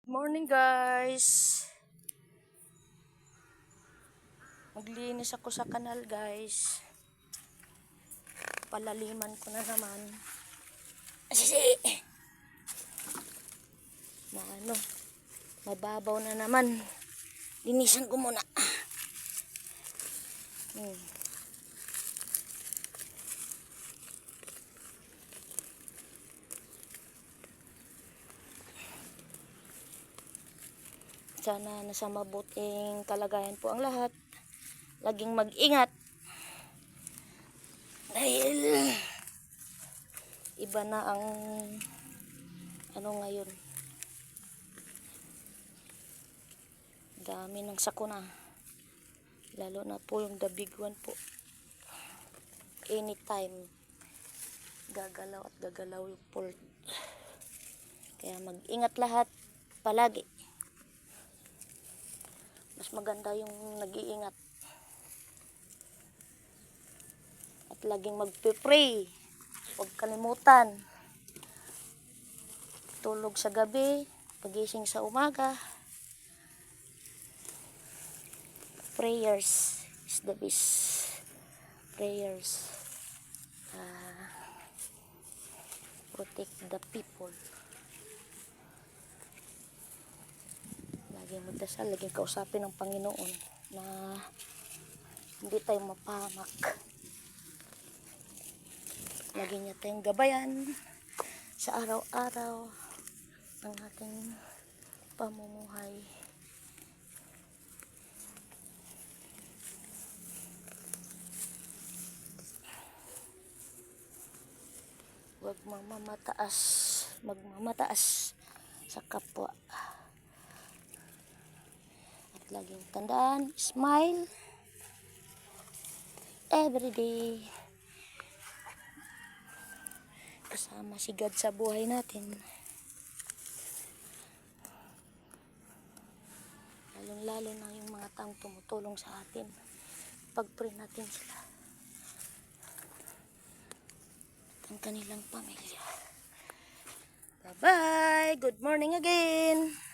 Morning guys. Maglinis ako sa kanal guys. Palaliman ko na naman. Mababaw na naman. Linisan ko muna. Sana nasa mabuting kalagayan po ang lahat. Laging mag-ingat. Dahil iba na ang ngayon. Dami ng sakuna. Lalo na po yung the big one po. Anytime gagalaw at gagalaw yung port. Kaya mag-ingat lahat palagi. Mas maganda yung nag-iingat. At laging magpe-pray. Huwag kalimutan. Tulog sa gabi, pagising sa umaga. Prayers is the best. Prayers protect the people. Laging magdasal, laging kausapin ng Panginoon na hindi tayo mapahamak. Laging niya tayong gabayan sa araw-araw ng ating pamumuhay. Huwag magmamataas sa kapwa. At laging tandaan, smile every day. Kasama si God sa buhay natin. Lalo na yung mga taong tumutulong sa atin. Pag-pray natin sila. At ang kanilang pamilya. Bye-bye! Good morning again!